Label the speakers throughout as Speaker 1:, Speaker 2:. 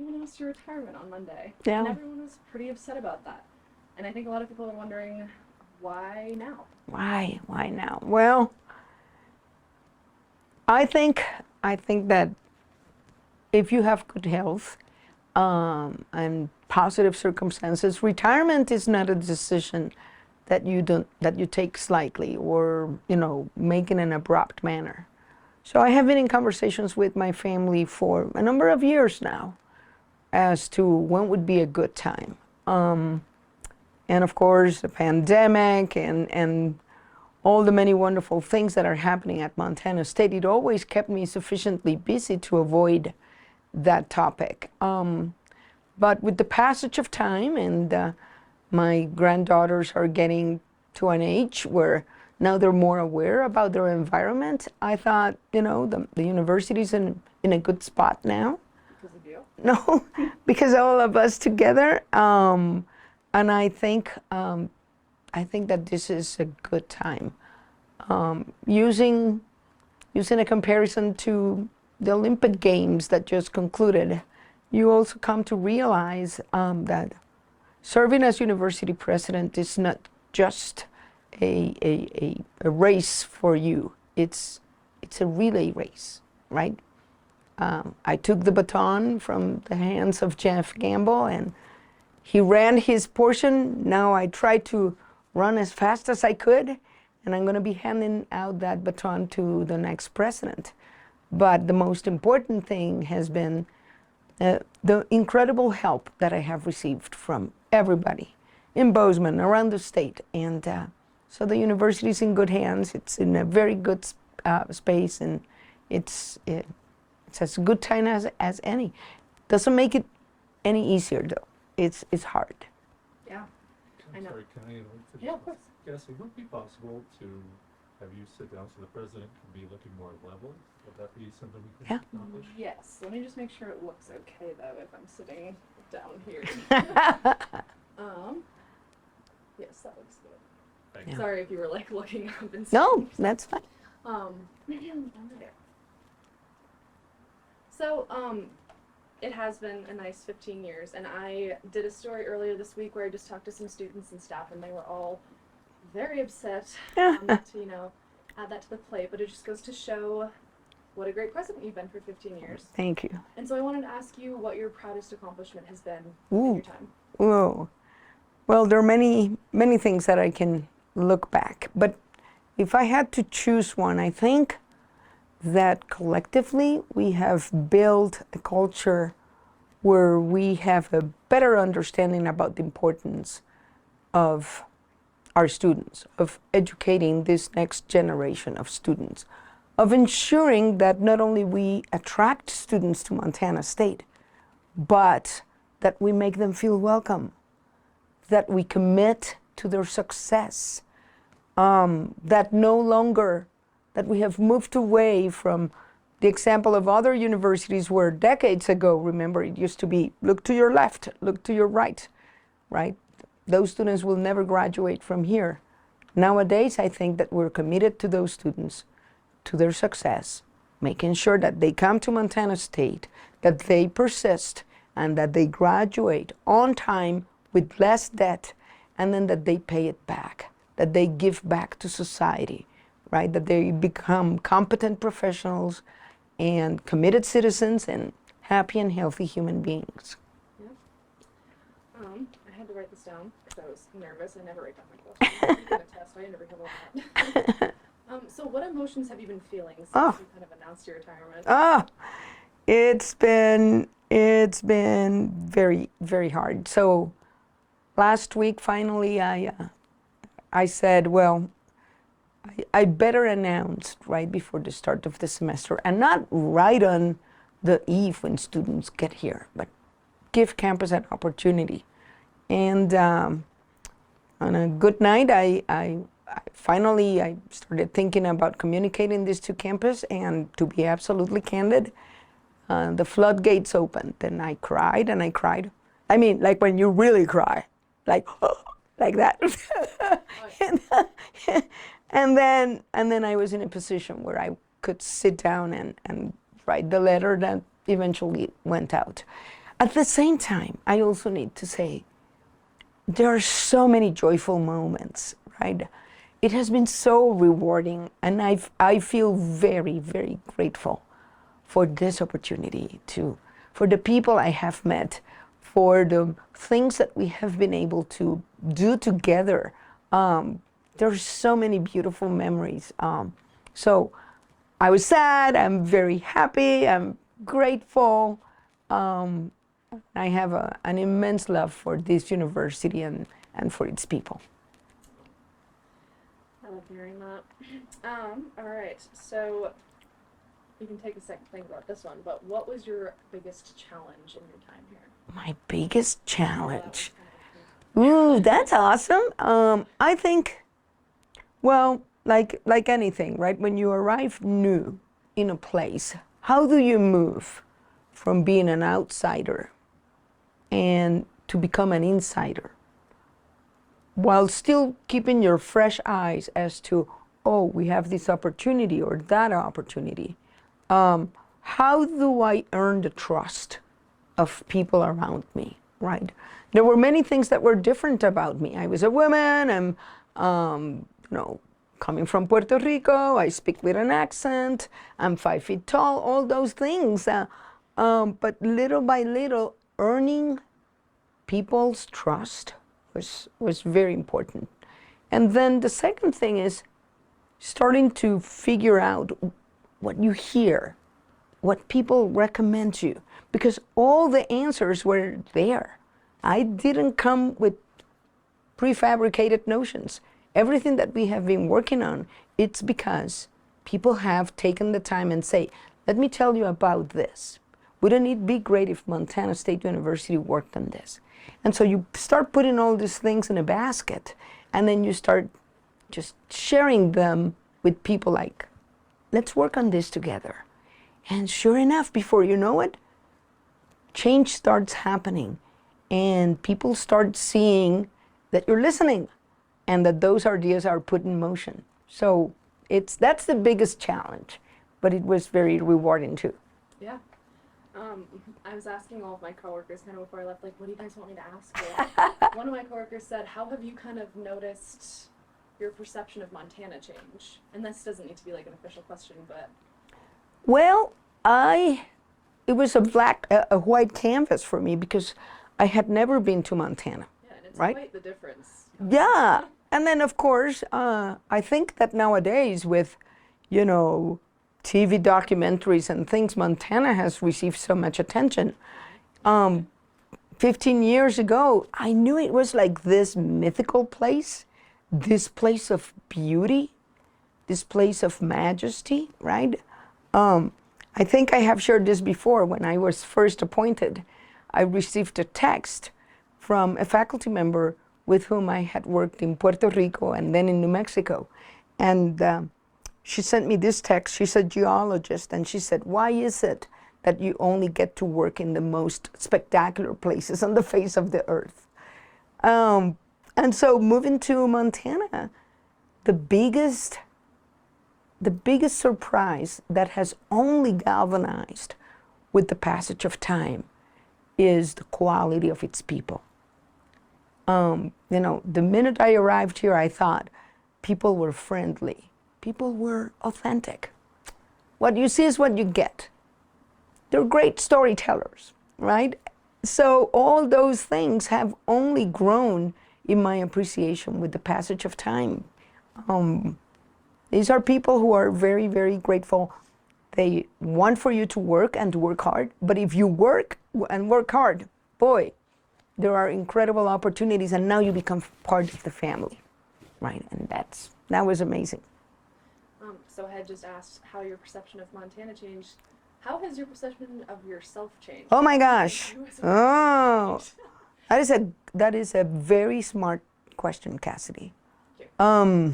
Speaker 1: you announced your retirement on Monday.
Speaker 2: Yeah.
Speaker 1: And everyone was pretty upset about that. And I think a lot of people are wondering, why now?
Speaker 2: Why? Why now? Well, I think that if you have good health and positive circumstances, retirement is not a decision that you take slightly or make in an abrupt manner. So I have been in conversations with my family for a number of years now as to when would be a good time. And of course, the pandemic and all the many wonderful things that are happening at Montana State, it always kept me sufficiently busy to avoid that topic. But with the passage of time and my granddaughters are getting to an age where now they're more aware about their environment, I thought, the university's in a good spot now.
Speaker 1: Because of you?
Speaker 2: No, because all of us together. And I think that this is a good time. Using a comparison to the Olympic Games that just concluded, you also come to realize that serving as university president is not just a race for you. It's a relay race, right? I took the baton from the hands of Jeff Gamble, and he ran his portion. Now I try to run as fast as I could, and I'm going to be handing out that baton to the next president. But the most important thing has been the incredible help that I have received from everybody in Bozeman, around the state. And so the university is in good hands. It's in a very good space, and it's as good time as any. Doesn't make it any easier, though. It's hard.
Speaker 1: Yeah, I know.
Speaker 3: Sorry, can I interrupt?
Speaker 1: Yeah, of course.
Speaker 3: Yes, would it be possible to have you sit down so the president can be looking more level? Would that be something we could accomplish?
Speaker 1: Yes. Let me just make sure it looks okay, though, if I'm sitting down here. Yes, that looks good.
Speaker 3: Thank you.
Speaker 1: Sorry if you were looking up and
Speaker 2: No, that's fine.
Speaker 1: Over there. So, it has been a nice 15 years, and I did a story earlier this week where I just talked to some students and staff, and they were all very upset to, add that to the plate, but it just goes to show what a great president you've been for 15 years.
Speaker 2: Thank you.
Speaker 1: And so I wanted to ask you what your proudest accomplishment has been
Speaker 2: Ooh.
Speaker 1: in your time.
Speaker 2: Whoa. Well, there are many things that I can look back, but if I had to choose one, I think that collectively we have built a culture where we have a better understanding about the importance of our students, of educating this next generation of students, of ensuring that not only we attract students to Montana State, but that we make them feel welcome, that we commit to their success, that no longer, that we have moved away from the example of other universities where decades ago, remember, it used to be, look to your left, look to your right? Those students will never graduate from here. Nowadays, I think that we're committed to those students, to their success, making sure that they come to Montana State, that they persist, and that they graduate on time with less debt, and then that they pay it back, that they give back to society, right? That they become competent professionals and committed citizens and happy and healthy human beings.
Speaker 1: Yeah. I had to write this down because I was nervous. I never write down my questions. You can attest, I never have all that. So what emotions have you been feeling since you kind of announced your retirement?
Speaker 2: It's been very, very hard. So last week, finally, I said, well, I better announce right before the start of the semester, and not right on the eve when students get here, but give campus an opportunity. And on a good night, I finally started thinking about communicating this to campus, and to be absolutely candid, the floodgates opened, and I cried and I cried. I mean, like when you really cry, like that. And then I was in a position where I could sit down and write the letter that eventually went out. At the same time, I also need to say, there are so many joyful moments, right? It has been so rewarding, and I feel very, very grateful for this opportunity for the people I have met, for the things that we have been able to do together. There's so many beautiful memories. So I was sad, I'm very happy, I'm grateful. I have an immense love for this university and for its people.
Speaker 1: I love hearing that. All right, so you can take a second to think about this one, but what was your biggest challenge in your time here?
Speaker 2: My biggest challenge. Ooh, that's awesome. I think, well, like anything, right? When you arrive new in a place, how do you move from being an outsider and to become an insider, while still keeping your fresh eyes as to, oh, we have this opportunity or that opportunity? How do I earn the trust of people around me, right? There were many things that were different about me. I was a woman, I'm, coming from Puerto Rico, I speak with an accent, I'm 5 feet tall, all those things. But little by little, earning people's trust was very important. And then the second thing is starting to figure out what you hear, what people recommend you, because all the answers were there. I didn't come with prefabricated notions. Everything that we have been working on, it's because people have taken the time and say, let me tell you about this. Wouldn't it be great if Montana State University worked on this? And so you start putting all these things in a basket, and then you start just sharing them with people like, let's work on this together. And sure enough, before you know it, change starts happening, and people start seeing that you're listening and that those ideas are put in motion. So that's the biggest challenge, but it was very rewarding too.
Speaker 1: Yeah. I was asking all of my coworkers kind of before I left, like, what do you guys want me to ask you? One of my coworkers said, how have you kind of noticed your perception of Montana change? And this doesn't need to be like an official question, but.
Speaker 2: Well, it was a white canvas for me because I had never been to Montana.
Speaker 1: Yeah, and it's
Speaker 2: right?
Speaker 1: quite the difference.
Speaker 2: Yeah, and then of course, I think that nowadays with, TV documentaries and things, Montana has received so much attention. 15 years ago, I knew it was like this mythical place, this place of beauty, this place of majesty, right? I think I have shared this before. When I was first appointed, I received a text from a faculty member with whom I had worked in Puerto Rico and then in New Mexico. And she sent me this text. She's a geologist, and she said, why is it that you only get to work in the most spectacular places on the face of the earth? And so moving to Montana, the biggest surprise that has only galvanized with the passage of time is the quality of its people. The minute I arrived here, I thought people were friendly. People were authentic. What you see is what you get. They're great storytellers, right? So all those things have only grown in my appreciation with the passage of time. These are people who are very, very grateful. They want for you to work and to work hard, but if you work and work hard, boy, there are incredible opportunities, and now you become part of the family, right? And that was amazing.
Speaker 1: So I had just asked how your perception of Montana changed. How has your perception of yourself changed?
Speaker 2: Oh my gosh. Oh, that is a very smart question, Cassidy. That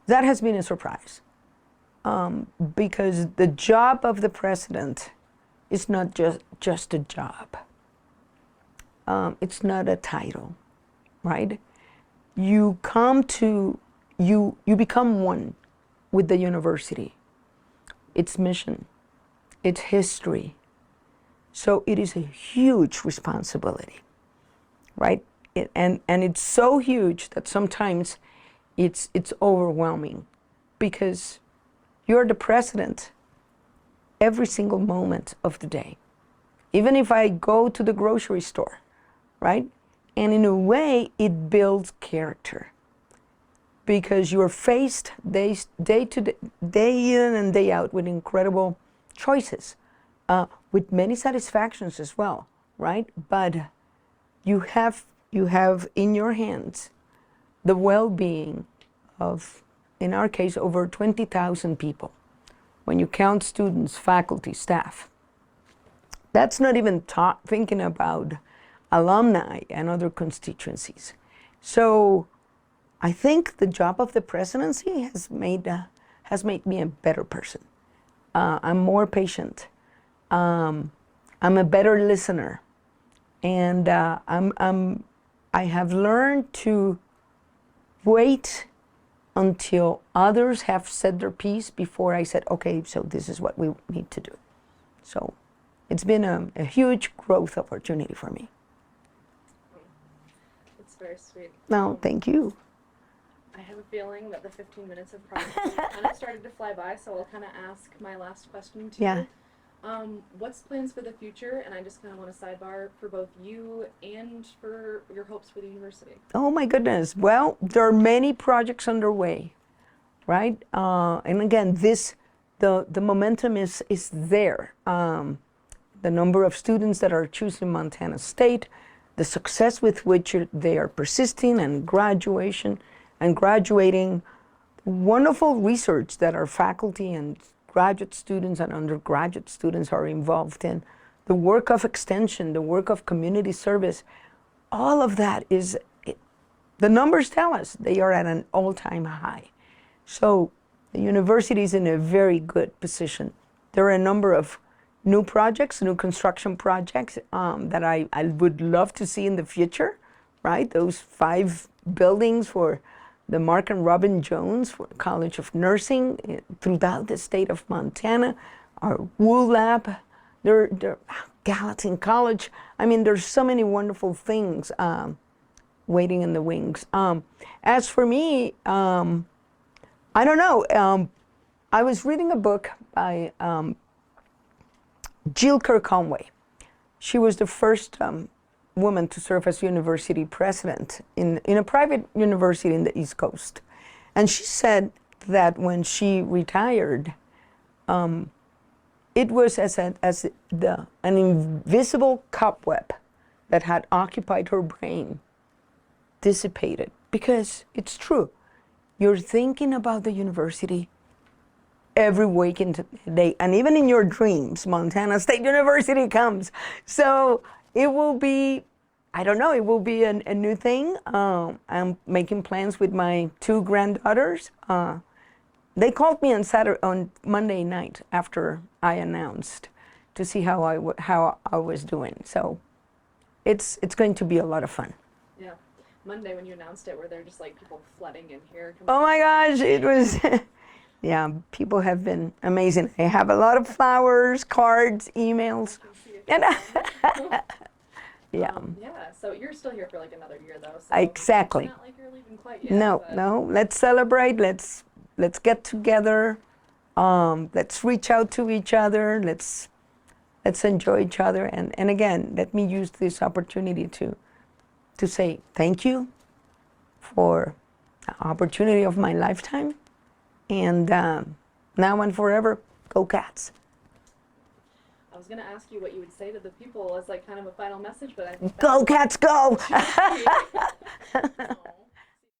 Speaker 2: has been a surprise. Because the job of the president is not just a job. It's not a title, right? You become one with the university, its mission, its history. So it is a huge responsibility, right? And it's so huge that sometimes it's overwhelming, because you're the president every single moment of the day. Even if I go to the grocery store, right? And in a way, it builds character, because you're faced day in and day out with incredible choices, with many satisfactions as well, right? But you have in your hands the well-being of, in our case, over 20,000 people. When you count students, faculty, staff. That's not even thinking about alumni and other constituencies. So I think the job of the presidency has made me a better person. I'm more patient. I'm a better listener, and I have learned to wait until others have said their piece before I said, okay, so this is what we need to do. So it's been a huge growth opportunity for me.
Speaker 1: It's very sweet.
Speaker 2: No, thank you.
Speaker 1: I have a feeling that the 15 minutes have probably kind of started to fly by, so I'll kind of ask my last question to you. What's plans for the future? And I just kind of want to sidebar for both you and for your hopes for the university.
Speaker 2: Oh my goodness. Well, there are many projects underway, right? And again, the momentum is there. The number of students that are choosing Montana State, the success with which they are persisting and graduating, wonderful research that our faculty and graduate students and undergraduate students are involved in, the work of extension, the work of community service, all of that is, the numbers tell us they are at an all-time high. So the university is in a very good position. There are a number of new projects, new construction projects that I would love to see in the future, right? Those 5 buildings for the Mark and Robin Jones for College of Nursing throughout the state of Montana, our WU Lab, Gallatin College. I mean, there's so many wonderful things waiting in the wings. As for me, I don't know. I was reading a book by Jill Conway. She was the first woman to serve as university president in a private university in the East Coast. And she said that when she retired, it was as an invisible cobweb that had occupied her brain dissipated. Because it's true, you're thinking about the university every waking day, and even in your dreams, Montana State University comes. So it will be, I don't know, it will be a new thing. I'm making plans with my 2 granddaughters. They called me on Monday night after I announced to see how I was doing. So it's going to be a lot of fun.
Speaker 1: Yeah. Monday when you announced it, were there just like people flooding in here?
Speaker 2: Oh my gosh, it was, yeah, people have been amazing. I have a lot of flowers, cards, emails. And yeah.
Speaker 1: Yeah, so you're still here for like another year though. So
Speaker 2: Exactly.
Speaker 1: It's not like you're leaving quite yet.
Speaker 2: No, let's celebrate, let's get together, let's reach out to each other, let's enjoy each other, and again, let me use this opportunity to say thank you for the opportunity of my lifetime, and now and forever, go Cats.
Speaker 1: I was going to ask you what you would say to the people as like kind of a final message, but I think
Speaker 2: Go Cats, go!
Speaker 1: Aw.